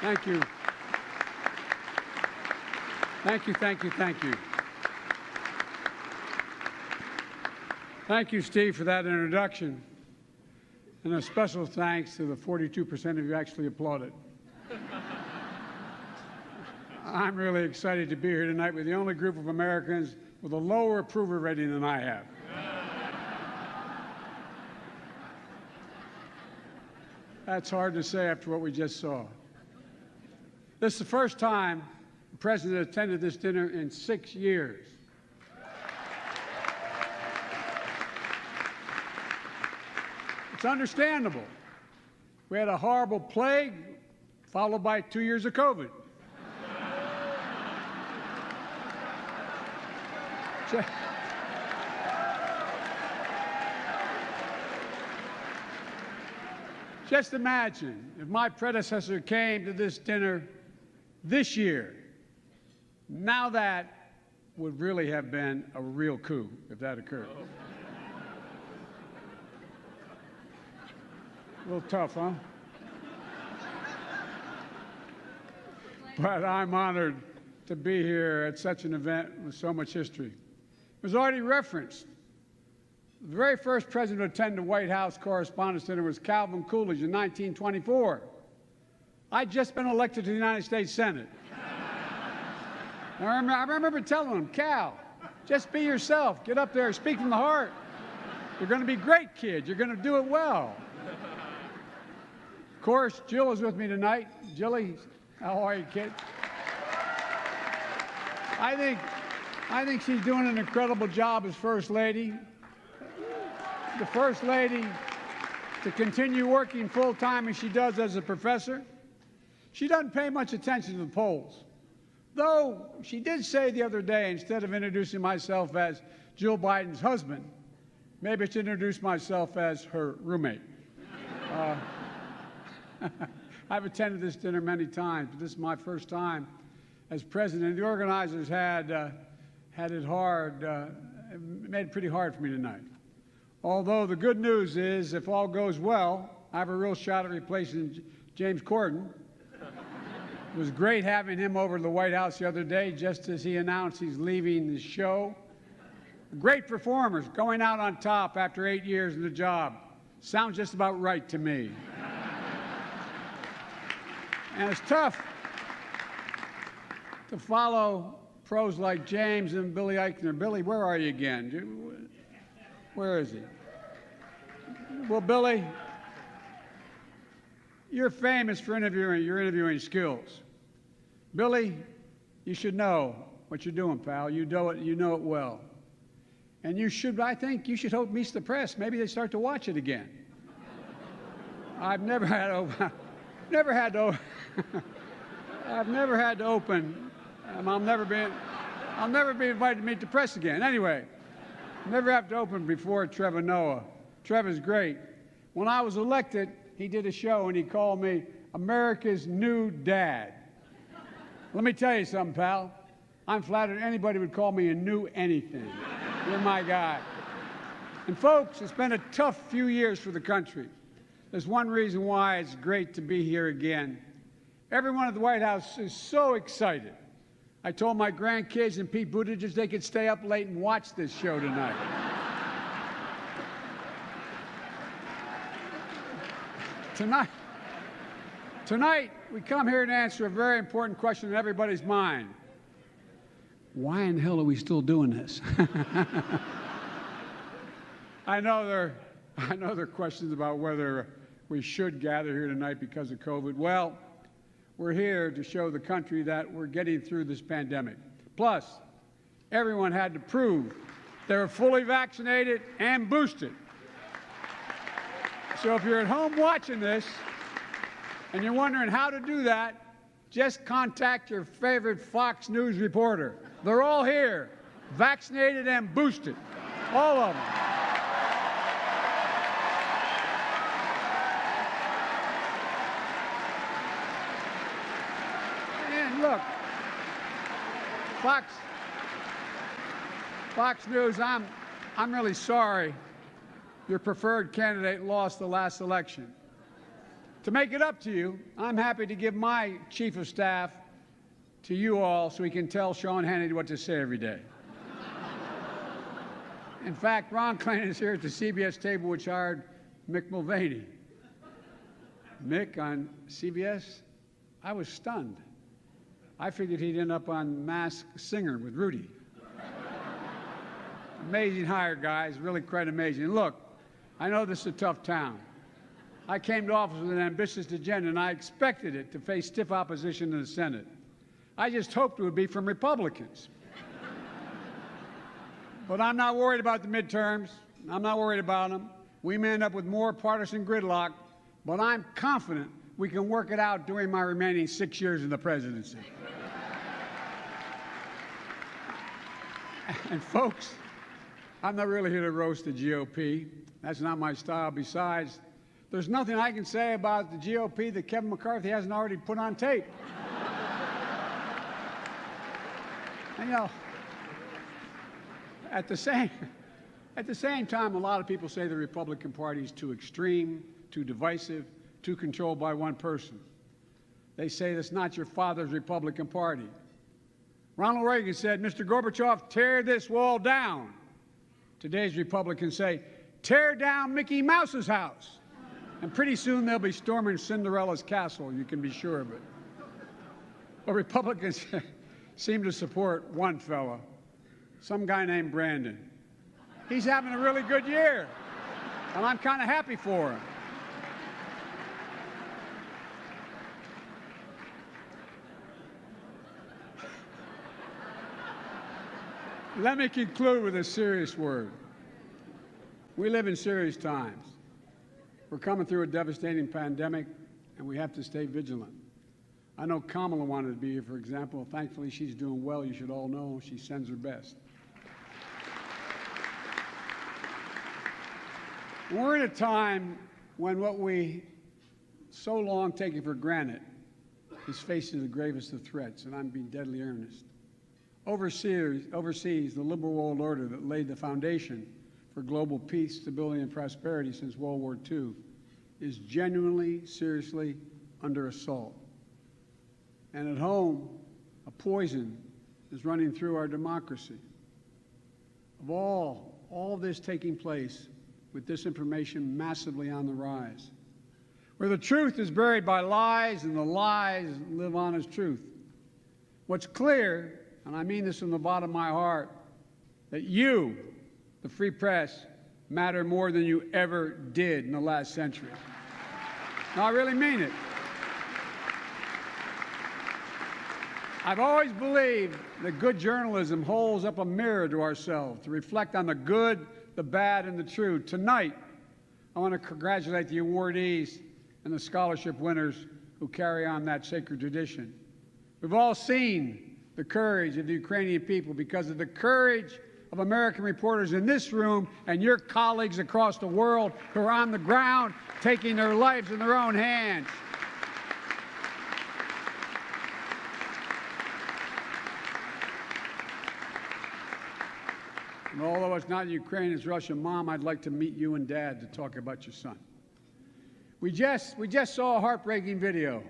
Thank you. Thank you, thank you, thank you. Thank you, Steve, for that introduction. And a special thanks to the 42% of you actually applauded. I'm really excited to be here tonight with the only group of Americans with a lower approval rating than I have. That's hard to say after what we just saw. This is the first time the President attended this dinner in 6 years. It's understandable. We had a horrible plague, followed by 2 years of COVID. Just imagine if my predecessor came to this dinner this year. Now that would really have been a real coup if that occurred. A little tough, huh? But I'm honored to be here at such an event with so much history. It was already referenced. The very first president to attend the White House Correspondents' Dinner was Calvin Coolidge in 1924. I'd just been elected to the United States Senate. I remember telling him, Cal, just be yourself. Get up there, speak from the heart. You're going to be great, kid. You're going to do it well. Of course, Jill is with me tonight. Jilly, how are you, kid? I think she's doing an incredible job as First Lady. The First Lady to continue working full-time as she does as a professor. She doesn't pay much attention to the polls. Though she did say the other day, instead of introducing myself as Jill Biden's husband, maybe I should introduce myself as her roommate. I've attended this dinner many times, but this is my first time as president. The organizers had it hard, made it pretty hard for me tonight. Although the good news is, if all goes well, I have a real shot at replacing James Corden. It was great having him over to the White House the other day, just as he announced he's leaving the show. Great performers, going out on top after 8 years in the job. Sounds just about right to me. And it's tough to follow pros like James and Billy Eichner. Billy, where are you again? Where is he? Well, Billy, you're famous for your interviewing skills. Billy, you should know what you're doing, pal. You know it well. And I think you should hope meets the press. Maybe they start to watch it again. I've never had to open, and I'll never be invited to meet the press again. Anyway, never have to open before Trevor Noah. Trevor's great. When I was elected, he did a show and he called me America's new dad. Let me tell you something, pal. I'm flattered anybody would call me a new anything. You're my guy. And folks, it's been a tough few years for the country. There's one reason why it's great to be here again. Everyone at the White House is so excited. I told my grandkids and Pete Buttigieg they could stay up late and watch this show tonight. Tonight, we come here to answer a very important question in everybody's mind. Why in hell are we still doing this? I know there are questions about whether we should gather here tonight because of COVID. Well, we're here to show the country that we're getting through this pandemic. Plus, everyone had to prove they were fully vaccinated and boosted. So if you're at home watching this and you're wondering how to do that, just contact your favorite Fox News reporter. They're all here, vaccinated and boosted, all of them. And look, Fox News, I'm really sorry your preferred candidate lost the last election. To make it up to you, I'm happy to give my chief of staff to you all so he can tell Sean Hannity what to say every day. In fact, Ron Klain is here at the CBS table, which hired Mick Mulvaney. Mick on CBS, I was stunned. I figured he'd end up on Masked Singer with Rudy. Amazing hire, guys, really quite amazing. And look, I know this is a tough town. I came to office with an ambitious agenda, and I expected it to face stiff opposition in the Senate. I just hoped it would be from Republicans. But I'm not worried about the midterms. I'm not worried about them. We may end up with more partisan gridlock, but I'm confident we can work it out during my remaining 6 years in the presidency. And folks, I'm not really here to roast the GOP. That's not my style. Besides, there's nothing I can say about the GOP that Kevin McCarthy hasn't already put on tape. And, you know, at the same time, a lot of people say the Republican Party is too extreme, too divisive, too controlled by one person. They say that's not your father's Republican Party. Ronald Reagan said, Mr. Gorbachev, tear this wall down. Today's Republicans say, tear down Mickey Mouse's house. And pretty soon they'll be storming Cinderella's castle, you can be sure of it. But Republicans seem to support one fella, some guy named Brandon. He's having a really good year, and I'm kind of happy for him. Let me conclude with a serious word. We live in serious times. We're coming through a devastating pandemic, and we have to stay vigilant. I know Kamala wanted to be here, for example. Thankfully, she's doing well. You should all know she sends her best. We're in a time when what we so long taken for granted is facing the gravest of threats, and I'm being deadly earnest. Overseas, the liberal world order that laid the foundation for global peace, stability, and prosperity since World War II is genuinely, seriously under assault. And at home, a poison is running through our democracy. Of all this taking place with disinformation massively on the rise, where the truth is buried by lies and the lies live on as truth. What's clear, and I mean this from the bottom of my heart, that you, the free press, matter more than you ever did in the last century. No, I really mean it. I've always believed that good journalism holds up a mirror to ourselves to reflect on the good, the bad, and the true. Tonight, I want to congratulate the awardees and the scholarship winners who carry on that sacred tradition. We've all seen the courage of the Ukrainian people because of the courage of American reporters in this room and your colleagues across the world who are on the ground taking their lives in their own hands. And although it's not Ukraine, it's Russia, Mom, I'd like to meet you and Dad to talk about your son. We just saw a heartbreaking video.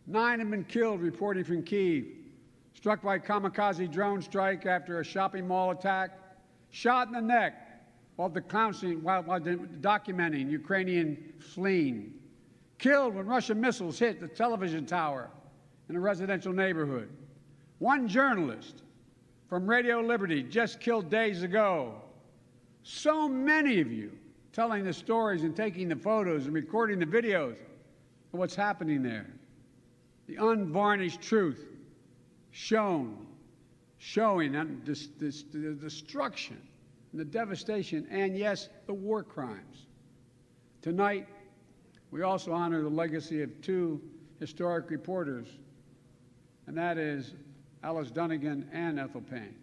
9 have been killed, reporting from Kyiv, struck by kamikaze drone strike after a shopping mall attack, shot in the neck while documenting Ukrainian fleeing, killed when Russian missiles hit the television tower in a residential neighborhood. One journalist from Radio Liberty just killed days ago. So many of you telling the stories and taking the photos and recording the videos of what's happening there. The unvarnished truth showing the destruction and the devastation and, yes, the war crimes. Tonight, we also honor the legacy of 2 historic reporters, and that is Alice Dunnigan and Ethel Payne.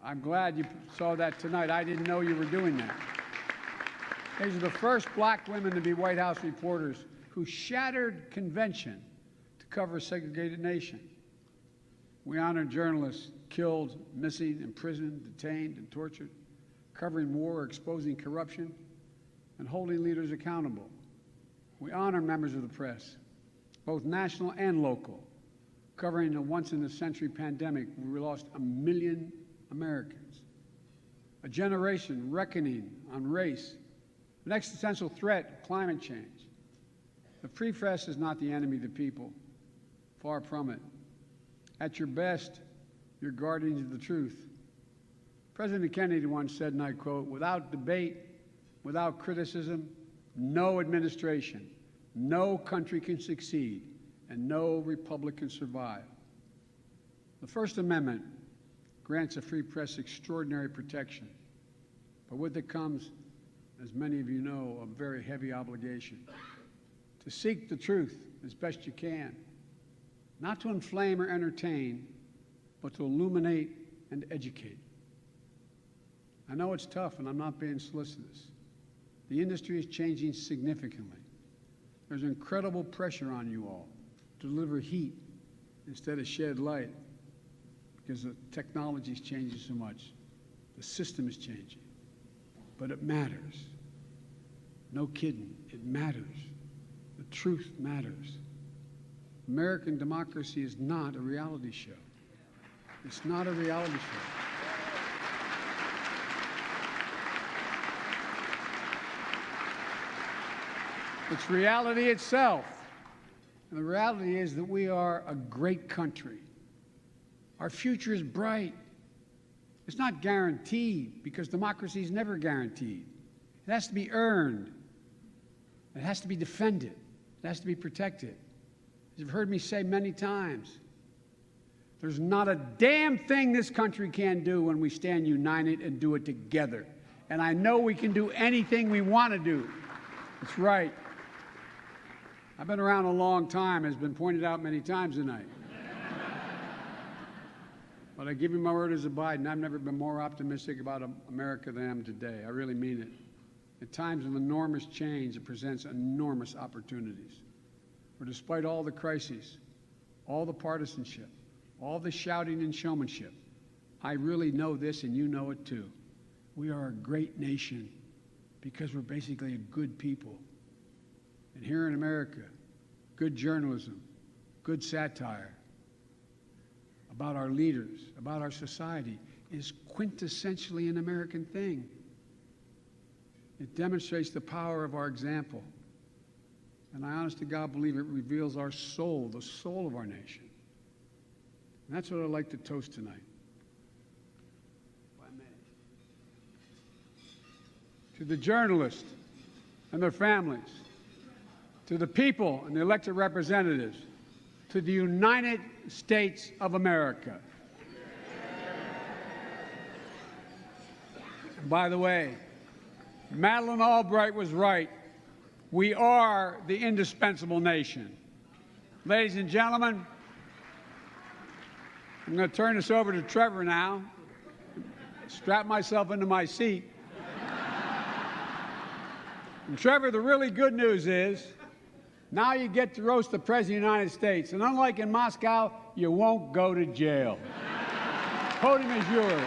I'm glad you saw that tonight. I didn't know you were doing that. These are the first black women to be White House reporters who shattered convention to cover a segregated nation. We honor journalists killed, missing, imprisoned, detained, and tortured, covering war, exposing corruption, and holding leaders accountable. We honor members of the press, both national and local, covering a once-in-a-century pandemic where we lost 1 million Americans, a generation reckoning on race, an existential threat, climate change. The free press is not the enemy of the people. Far from it. At your best, you're guardians of the truth. President Kennedy once said, and I quote, "Without debate, without criticism, no administration, no country can succeed, and no republic can survive." The First Amendment grants a free press extraordinary protection, but with it comes, as many of you know, a very heavy obligation to seek the truth as best you can, not to inflame or entertain, but to illuminate and educate. I know it's tough, and I'm not being solicitous. The industry is changing significantly. There's incredible pressure on you all to deliver heat instead of shed light because the technology is changing so much. The system is changing. But it matters. No kidding, it matters. The truth matters. American democracy is not a reality show. It's not a reality show. It's reality itself. And the reality is that we are a great country. Our future is bright. It's not guaranteed because democracy is never guaranteed. It has to be earned. It has to be defended. It has to be protected. As you've heard me say many times, there's not a damn thing this country can do when we stand united and do it together. And I know we can do anything we want to do. That's right. I've been around a long time, as has been pointed out many times tonight. But I give you my word as a Biden, I've never been more optimistic about America than I am today. I really mean it. At times of enormous change, it presents enormous opportunities. For despite all the crises, all the partisanship, all the shouting and showmanship, I really know this, and you know it too. We are a great nation because we're basically a good people. And here in America, good journalism, good satire about our leaders, about our society, is quintessentially an American thing. It demonstrates the power of our example. And I honest to God believe it reveals our soul, the soul of our nation. And that's what I'd like to toast tonight. If I may. To the journalists and their families, to the people and the elected representatives, to the United States of America. And by the way, Madeleine Albright was right. We are the indispensable nation. Ladies and gentlemen, I'm going to turn this over to Trevor now. Strap myself into my seat. And Trevor, the really good news is, now you get to roast the President of the United States. And unlike in Moscow, you won't go to jail. Podium is yours.